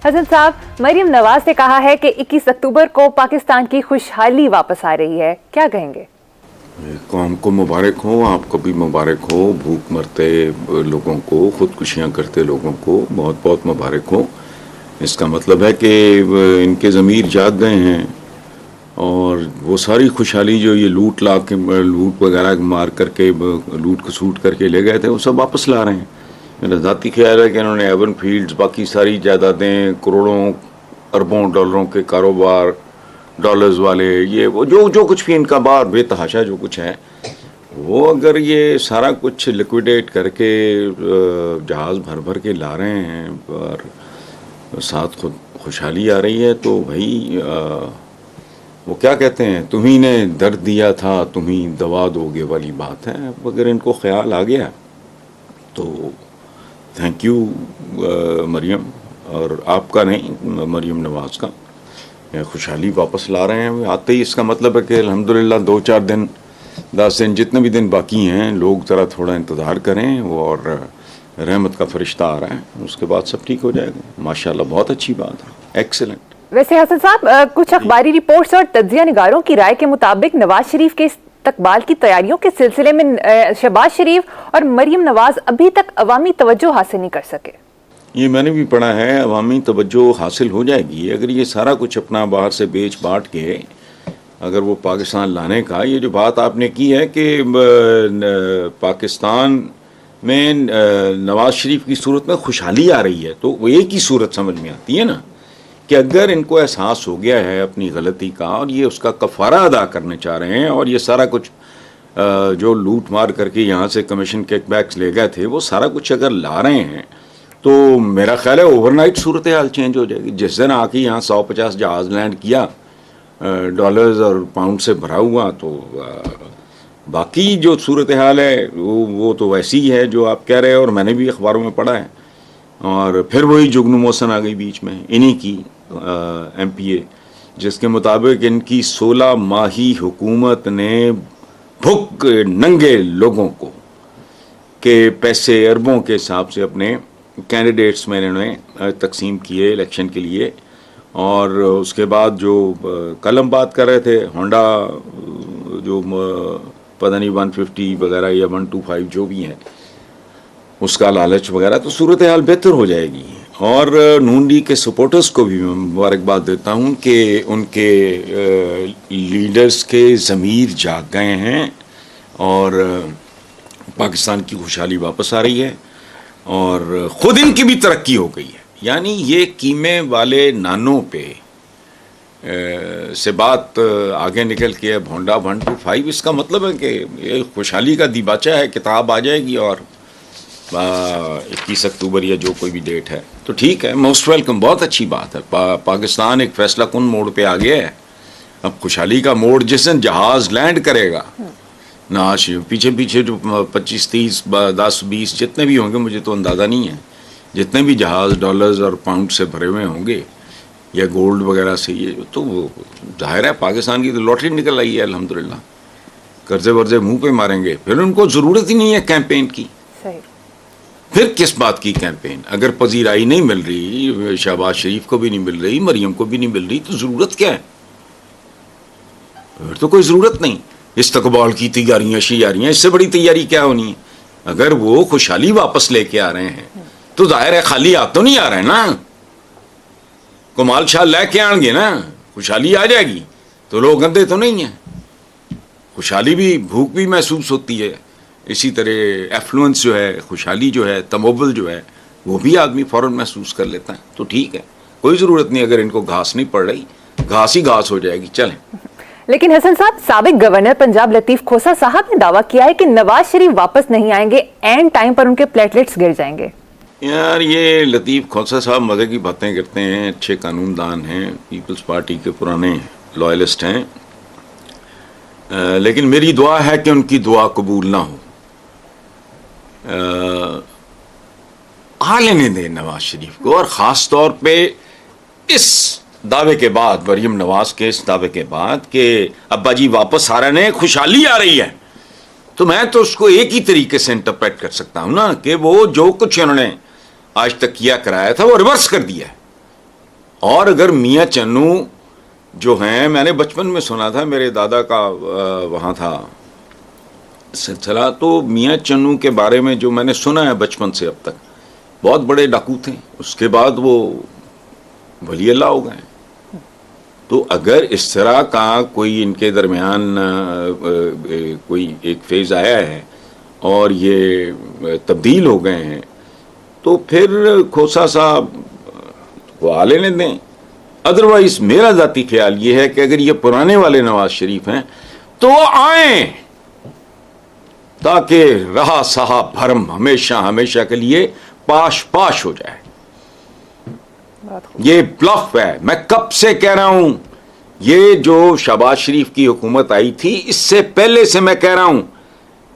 حسن صاحب، مریم نواز نے کہا ہے کہ 21 اکتوبر کو پاکستان کی خوشحالی واپس آ رہی ہے، کیا کہیں گے؟ قوم کو مبارک ہو، آپ کو بھی مبارک ہو، بھوک مرتے لوگوں کو، خودکشیاں کرتے لوگوں کو بہت بہت مبارک ہو۔ اس کا مطلب ہے کہ ان کے ضمیر جاگ گئے ہیں اور وہ ساری خوشحالی جو یہ لوٹ وغیرہ مار کر کے لوٹ کسوٹ کر کے لے گئے تھے وہ سب واپس لا رہے ہیں۔ میرا ذاتی خیال ہے کہ انہوں نے ایون فیلڈز، باقی ساری جائیدادیں، کروڑوں اربوں ڈالروں کے کاروبار، ڈالرز والے، یہ وہ جو کچھ بھی ان کا بار بے تحاشا جو کچھ ہے، وہ اگر یہ سارا کچھ لیکویڈیٹ کر کے جہاز بھر کے لا رہے ہیں اور ساتھ خود خوشحالی آ رہی ہے، تو بھائی وہ کیا کہتے ہیں، تمہیں نے درد دیا تھا تمہیں دوا دو گے والی بات ہے۔ اب اگر ان کو خیال آ گیا تو تھینک یو مریم، اور آپ کا نہیں، مریم نواز کا، خوشحالی واپس لا رہے ہیں آتے ہی۔ اس کا مطلب ہے کہ الحمدللہ 2-4 دن، 10 دن، جتنے بھی دن باقی ہیں، لوگ ذرا تھوڑا انتظار کریں، اور رحمت کا فرشتہ آ رہا ہے، اس کے بعد سب ٹھیک ہو جائے گا۔ ماشاءاللہ بہت اچھی بات ہے، ایکسلنٹ۔ ویسے حسن صاحب، کچھ اخباری رپورٹس اور تجزیہ نگاروں کی رائے کے مطابق نواز شریف کے استقبال کی تیاریوں کے سلسلے میں شہباز شریف اور مریم نواز ابھی تک عوامی توجہ حاصل نہیں کر سکے۔ یہ میں نے بھی پڑھا ہے، عوامی توجہ حاصل ہو جائے گی اگر یہ سارا کچھ اپنا باہر سے بیچ باٹ کے اگر وہ پاکستان لانے کا، یہ جو بات آپ نے کی ہے کہ پاکستان میں نواز شریف کی صورت میں خوشحالی آ رہی ہے، تو وہ ایک ہی صورت سمجھ میں آتی ہے نا، کہ اگر ان کو احساس ہو گیا ہے اپنی غلطی کا اور یہ اس کا کفارہ ادا کرنے چاہ رہے ہیں، اور یہ سارا کچھ جو لوٹ مار کر کے یہاں سے کمیشن کیک بیکس لے گئے تھے وہ سارا کچھ اگر لا رہے ہیں، تو میرا خیال ہے اوور نائٹ صورتحال چینج ہو جائے گی۔ جس دن آ کے یہاں 150 جہاز لینڈ کیا ڈالرز اور پاؤنڈ سے بھرا ہوا، تو باقی جو صورتحال ہے وہ تو ویسی ہی ہے جو آپ کہہ رہے ہیں، اور میں نے بھی اخباروں میں پڑھا ہے۔ اور پھر وہی جگنو موسن آ گئی بیچ میں انہی کی ایم پی اے، جس کے مطابق ان کی 16 ماہی حکومت نے بھوک ننگے لوگوں کو کہ پیسے اربوں کے حساب سے اپنے کینڈیڈیٹس میں انہوں نے تقسیم کیے الیکشن کے لیے۔ اور اس کے بعد جو کل ہم بات کر رہے تھے ہونڈا جو پتہ نہیں 150 وغیرہ یا 125 جو بھی ہیں، اس کا لالچ وغیرہ، تو صورتحال بہتر ہو جائے گی۔ اور نون لیگ کے سپورٹرز کو بھی میں مبارکباد دیتا ہوں کہ ان کے لیڈرز کے ضمیر جاگ گئے ہیں اور پاکستان کی خوشحالی واپس آ رہی ہے، اور خود ان کی بھی ترقی ہو گئی ہے۔ یعنی یہ قیمے والے نانوں پہ سے بات آگے نکل کے بھونڈا 125، اس کا مطلب ہے کہ یہ خوشحالی کا دیباچہ ہے، کتاب آ جائے گی، اور 21 اکتوبر یا جو کوئی بھی ڈیٹ ہے تو ٹھیک ہے، موسٹ ویلکم، بہت اچھی بات ہے۔ پاکستان ایک فیصلہ کن موڑ پہ آ گیا ہے۔ اب خوشحالی کا موڑ جس دن جہاز لینڈ کرے گا، ناش پیچھے جو 25-30 10-20 جتنے بھی ہوں گے، مجھے تو اندازہ نہیں ہے، جتنے بھی جہاز ڈالرز اور پاؤنڈ سے بھرے ہوئے ہوں گے یا گولڈ وغیرہ سے، یہ تو ظاہر ہے پاکستان کی تو لاٹری نکل آئی ہے الحمدللہ۔ قرضے ورضے منہ پہ ماریں گے، پھر ان کو ضرورت ہی نہیں ہے کیمپین کی۔ صحیح۔ پھر کس بات کی کیمپین؟ اگر پذیرائی نہیں مل رہی، شہباز شریف کو بھی نہیں مل رہی، مریم کو بھی نہیں مل رہی، تو ضرورت کیا ہے؟ پھر تو کوئی ضرورت نہیں۔ استقبال کی تیاریاں شیاریاں، اس سے بڑی تیاری کیا ہونی ہے؟ اگر وہ خوشحالی واپس لے کے آ رہے ہیں تو ظاہر ہے خالی ہاتھ تو نہیں آ رہے نا، کمال شال لے کے آئیں گے نا، خوشحالی آ جائے گی تو لوگ اندھے تو نہیں ہیں۔ خوشحالی بھی، بھوک بھی محسوس ہوتی ہے، اسی طرح ایفلوئنس جو ہے، خوشحالی جو ہے، تمول جو ہے، وہ بھی آدمی فوراً محسوس کر لیتا ہے۔ تو ٹھیک ہے، کوئی ضرورت نہیں، اگر ان کو گھاس نہیں پڑ رہی، گھاس ہی گھاس ہو جائے گی، چلیں۔ لیکن حسن صاحب، سابق گورنر پنجاب لطیف کھوسہ صاحب نے دعویٰ کیا ہے کہ نواز شریف واپس نہیں آئیں گے، اینڈ ٹائم پر ان کے پلیٹلیٹس گر جائیں گے۔ یار یہ لطیف کھوسہ صاحب مزے کی باتیں کرتے ہیں، اچھے قانون دان ہیں، پیپلز پارٹی کے پرانے لائلسٹ ہیں، لیکن میری دعا ہے کہ ان کی دعا قبول نہ ہو۔ آ لینے دیں نواز شریف کو، اور خاص طور پہ اس دعوے کے بعد، مریم نواز کے اس دعوے کے بعد کہ ابا جی واپس آ رہے ہیں، خوشحالی آ رہی ہے، تو میں تو اس کو ایک ہی طریقے سے انٹرپریٹ کر سکتا ہوں نا، کہ وہ جو کچھ انہوں نے آج تک کیا کرایا تھا وہ ریورس کر دیا ہے۔ اور اگر میاں چنو جو ہیں، میں نے بچپن میں سنا تھا، میرے دادا کا وہاں تھا سلسلہ، تو میاں چنو کے بارے میں جو میں نے سنا ہے بچپن سے اب تک، بہت بڑے ڈاکو تھے، اس کے بعد وہ ولی اللہ ہو گئے. تو اگر اس طرح کا کوئی ان کے درمیان کوئی ایک فیز آیا ہے اور یہ تبدیل ہو گئے ہیں، تو پھر کھوسا صاحب کو آ لینے دیں. ادروائز میرا ذاتی خیال یہ ہے کہ اگر یہ پرانے والے نواز شریف ہیں تو وہ آئیں، تاکہ رہا سہا بھرم ہمیشہ ہمیشہ کے لیے پاش پاش ہو جائے. یہ بلف ہے. میں کب سے کہہ رہا ہوں، یہ جو شہباز شریف کی حکومت آئی تھی، اس سے پہلے سے میں کہہ رہا ہوں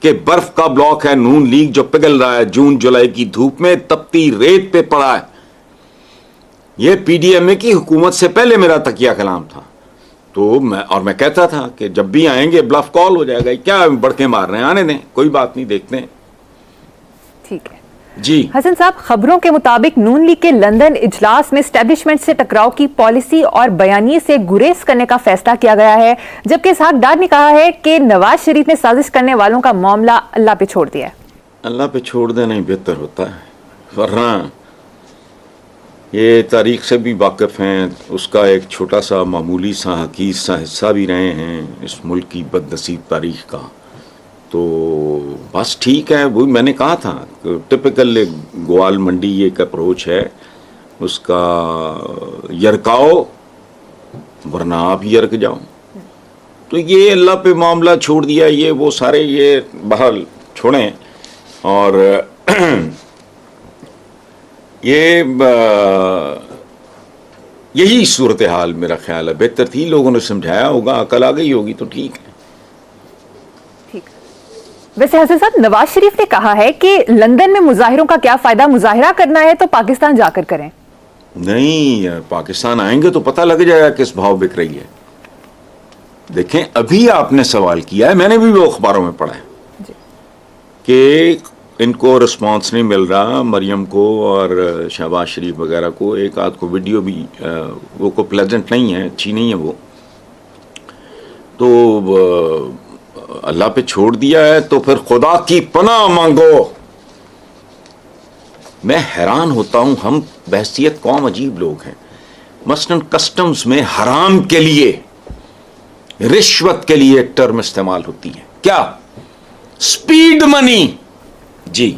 کہ برف کا بلاک ہے نون لیگ جو پگھل رہا ہے جون جولائی کی دھوپ میں، تپتی ریت پہ پڑا ہے. یہ پی ڈی ایم اے کی حکومت سے پہلے میرا تکیہ کلام تھا. تو میں کہتا تھا کہ جب بھی آئیں گے بلف کال ہو جائے گا، کیا بڑکے مار رہے ہیں، آنے دیں، کوئی بات نہیں، دیکھتے ہیں. ٹھیک ہے جی حسن صاحب، خبروں کے مطابق نون لیگ کے لندن اجلاس میں اسٹیبلشمنٹ سے ٹکراؤ کی پالیسی اور بیانیے سے گریز کرنے کا فیصلہ کیا گیا ہے، جبکہ اسحاق ڈار نے کہا ہے کہ نواز شریف نے سازش کرنے والوں کا معاملہ اللہ پہ چھوڑ دیا ہے. اللہ پہ چھوڑ دینا ہی بہتر ہوتا ہے، ورنہ یہ تاریخ سے بھی واقف ہیں، اس کا ایک چھوٹا سا معمولی سا حقیر سا حصہ بھی رہے ہیں اس ملک کی بد نصیب تاریخ کا. تو بس ٹھیک ہے، وہی میں نے کہا تھا کہ ٹپکل گوال منڈی ایک اپروچ ہے، اس کا یرکاؤ ورنہ آپ یرک جاؤ. تو یہ اللہ پہ معاملہ چھوڑ دیا، یہ وہ سارے یہ بہرحال چھوڑیں. اور یہ یہی صورتحال میرا خیال ہے بہتر تھی، لوگوں نے سمجھایا ہوگا، عقل آ گئی ہوگی تو ٹھیک ہے. ویسے حسن صاحب، نواز شریف نے کہا ہے کہ لندن میں مظاہروں کا کیا فائدہ، مظاہرہ کرنا ہے تو پاکستان جا کر کریں. نہیں، پاکستان آئیں گے تو پتہ لگ جائے گا کس بھاؤ بک رہی ہے. دیکھیں، ابھی آپ نے سوال کیا ہے، میں نے بھی وہ اخباروں میں پڑھا ہے کہ ان کو رسپانس نہیں مل رہا، مریم کو اور شہباز شریف وغیرہ کو. ایک آدھ کو ویڈیو بھی وہ کو پلیزنٹ نہیں ہے، اچھی نہیں ہے وہ. تو اللہ پہ چھوڑ دیا ہے تو پھر خدا کی پناہ مانگو. میں حیران ہوتا ہوں، ہم بحثیت قوم عجیب لوگ ہیں. مثلاً کسٹمز میں حرام کے لیے، رشوت کے لیے ایک ٹرم استعمال ہوتی ہے، کیا؟ سپیڈ منی. جی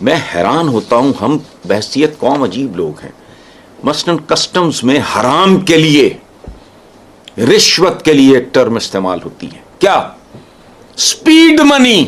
میں حیران ہوتا ہوں، ہم بحثیت قوم عجیب لوگ ہیں. مثلاً کسٹمز میں حرام کے لیے، رشوت کے لیے ایک ٹرم استعمال ہوتی ہے، کیا؟ سپیڈ منی.